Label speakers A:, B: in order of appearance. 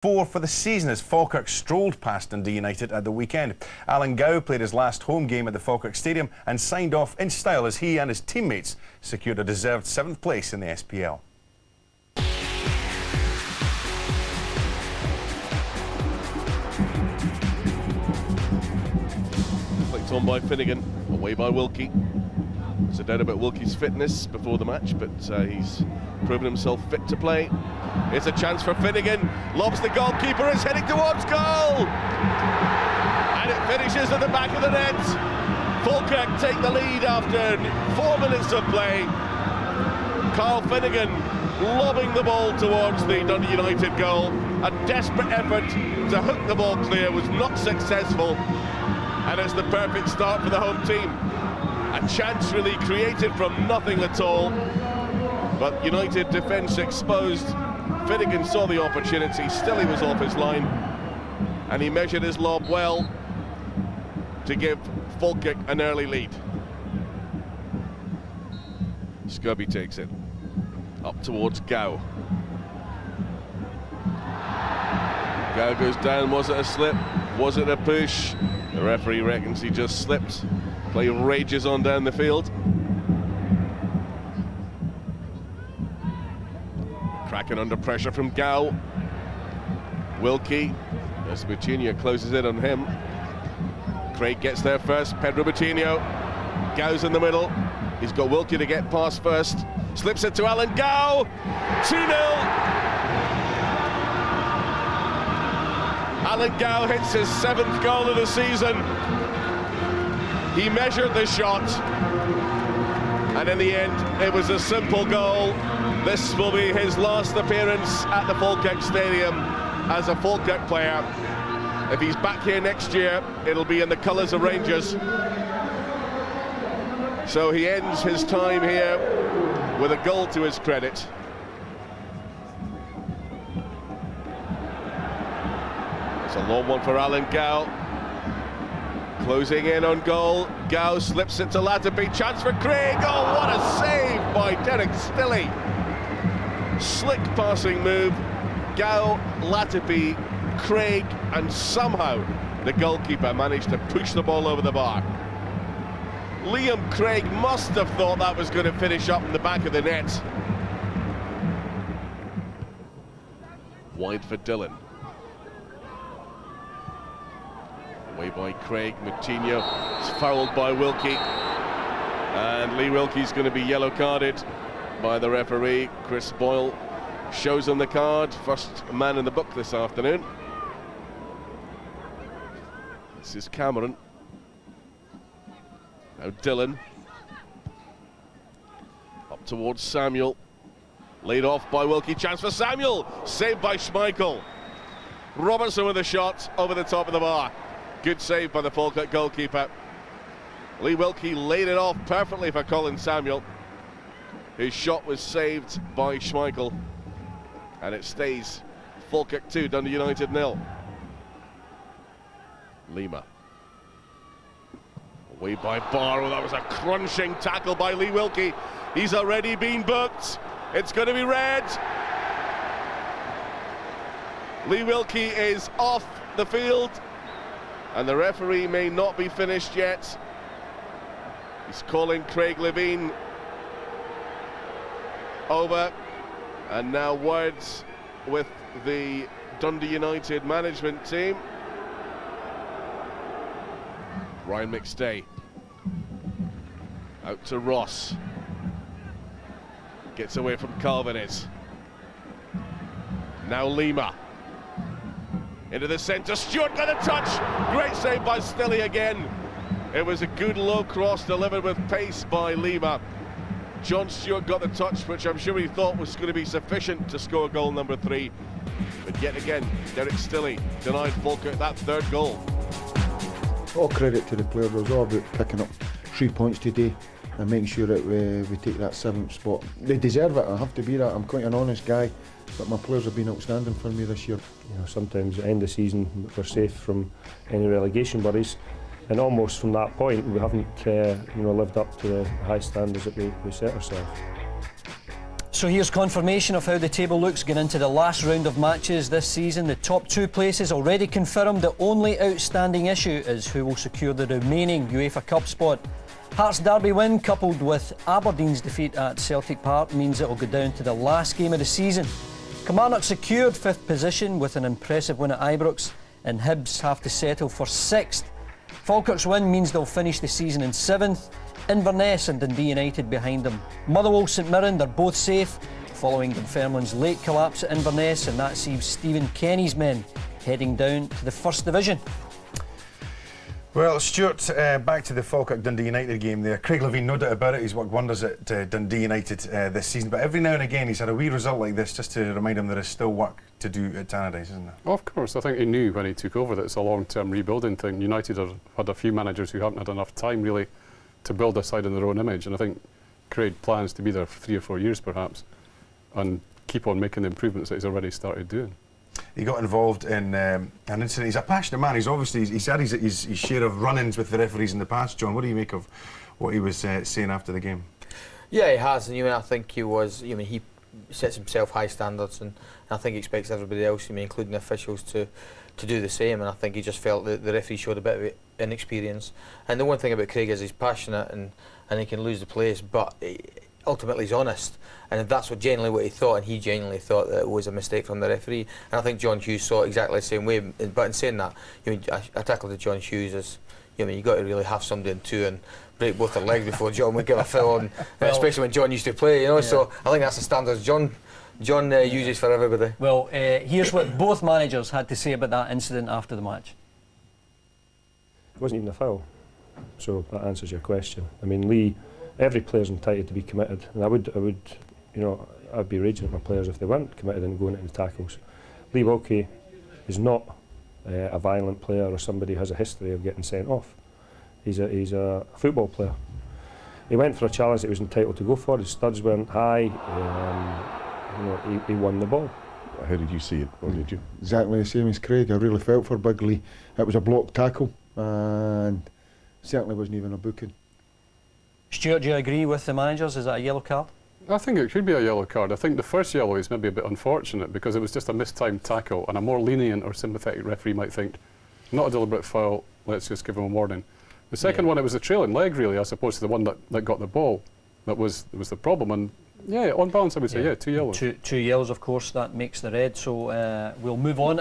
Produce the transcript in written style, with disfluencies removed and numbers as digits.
A: 4 for the season as Falkirk strolled past Dundee United at the weekend. Alan Gow played his last home game at the Falkirk Stadium and signed off in style as he and his teammates secured a deserved 7th place in the SPL.
B: Flicked on by Finnegan, away by Wilkie. There's a doubt about Wilkie's fitness before the match, but he's proven himself fit to play. It's a chance for Finnegan, lobs the goalkeeper, is heading towards goal! And it finishes at the back of the net. Falkirk take the lead after 4 minutes of play. Carl Finnegan lobbing the ball towards the Dundee United goal. A desperate effort to hook the ball clear was not successful. And it's the perfect start for the home team. A chance really created from nothing at all. But United defence exposed. Finnegan saw the opportunity, still he was off his line. And he measured his lob well to give Falkirk an early lead. Scubby takes it up towards Gow. Gow goes down. Was it a slip? Was it a push? The referee reckons he just slipped. Play rages on down the field. Cracking under pressure from Gow. Wilkie, as Moutinho closes in on him. Craig gets there first, Pedro Moutinho. Gow's in the middle. He's got Wilkie to get past first. Slips it to Alan Gow. 2-0. Alan Gow hits his 7th goal of the season. He measured the shot, and in the end, it was a simple goal. This will be his last appearance at the Falkirk Stadium as a Falkirk player. If he's back here next year, it'll be in the colours of Rangers. So he ends his time here with a goal to his credit. It's a long one for Alan Gow. Closing in on goal. Gow slips it to Latipi. Chance for Craig. Oh, what a save by Derek Stilley. Slick passing move. Gow, Latipi, Craig, and somehow the goalkeeper managed to push the ball over the bar. Liam Craig must have thought that was going to finish up in the back of the net. Wide for Dillon. Away by Craig. Moutinho is fouled by Wilkie. And Lee Wilkie's going to be yellow carded by the referee. Chris Boyle shows him the card. First man in the book this afternoon. This is Cameron. Now Dillon. Up towards Samuel. Laid off by Wilkie. Chance for Samuel. Saved by Schmeichel. Robertson with a shot over the top of the bar. Good save by the Falkirk goalkeeper. Lee Wilkie laid it off perfectly for Colin Samuel. His shot was saved by Schmeichel. And it stays Falkirk 2, Dundee United 0. Lima. Away by Barrow. That was a crunching tackle by Lee Wilkie. He's already been booked. It's going to be red. Lee Wilkie is off the field. And the referee may not be finished yet. He's calling Craig Levine over. And now words with the Dundee United management team. Ryan McStay. Out to Ross. Gets away from Calvinis. Now Lima. Into the centre, Stewart got a touch. Great save by Stilley again. It was a good low cross delivered with pace by Lima. John Stewart got the touch, which I'm sure he thought was going to be sufficient to score goal number 3. But yet again, Derek Stilley denied Falkirk that 3rd goal.
C: All credit to the players. It was all about picking up 3 points today and making sure that we take that 7th spot. They deserve it, I have to be that. I'm quite an honest guy, but my players have been outstanding for me this year.
D: You know, sometimes at the end of the season we're safe from any relegation worries, and almost from that point we haven't lived up to the high standards that we set ourselves.
E: So here's confirmation of how the table looks going into the last round of matches this season. The top 2 places already confirmed. The only outstanding issue is who will secure the remaining UEFA Cup spot. Hearts' derby win coupled with Aberdeen's defeat at Celtic Park means it will go down to the last game of the season. Kilmarnock secured 5th position with an impressive win at Ibrox, and Hibs have to settle for 6th. Falkirk's win means they'll finish the season in 7th. Inverness and Dundee United behind them. Motherwell, St Mirren, they're both safe following Dunfermline's late collapse at Inverness, and that sees Stephen Kenny's men heading down to the 1st Division.
A: Well, Stuart, back to the Falkirk Dundee United game there. Craig Levein, no doubt about it, he's worked wonders at Dundee United this season, but every now and again he's had a wee result like this just to remind him there is still work to do at Tannadice, isn't there?
F: Of course, I think he knew when he took over that it's a long-term rebuilding thing. United have had a few managers who haven't had enough time really to build a side in their own image, and I think Craig plans to be there for 3 or 4 years perhaps and keep on making the improvements that he's already started doing.
A: He got involved in an incident. He's a passionate man. He's obviously he's had his share of run-ins with the referees in the past. John, what do you make of what he was saying after the game?
G: Yeah, he has, and I think he was. He sets himself high standards, and I think he expects everybody else, including the officials, to do the same. And I think he just felt that the referee showed a bit of inexperience. And the one thing about Craig is he's passionate and he can lose the place, but ultimately he's honest, and that's genuinely what he thought, and he genuinely thought that it was a mistake from the referee. And I think John Hughes saw it exactly the same way. But in saying that, I tackled John Hughes as you've got to really have somebody in 2 and break both their legs before John would give a foul on, well, especially when John used to play. Yeah. So I think that's the standards John uses for everybody.
E: Well, here's what both managers had to say about that incident after the match.
D: It wasn't even a foul, so that answers your question. I mean, Lee, every player's entitled to be committed, and I'd be raging at my players if they weren't committed and going into the tackles. Lee Wilkie is not a violent player or somebody who has a history of getting sent off. He's a football player. He went for a challenge that he was entitled to go for. His studs weren't high. He won the ball.
H: How did you see it, or did you?
C: Exactly the same as Craig. I really felt for Big Lee. It was a blocked tackle, and certainly wasn't even a booking.
E: Stuart, do you agree with the managers? Is that a yellow card?
F: I think it could be a yellow card. I think the first yellow is maybe a bit unfortunate because it was just a mistimed tackle, and a more lenient or sympathetic referee might think, not a deliberate foul, let's just give him a warning. The second one, it was a trailing leg really, as opposed to the one that got the ball. That was the problem, and yeah, on balance I would say, 2 yellows.
E: Two yellows, of course, that makes the red, so we'll move on.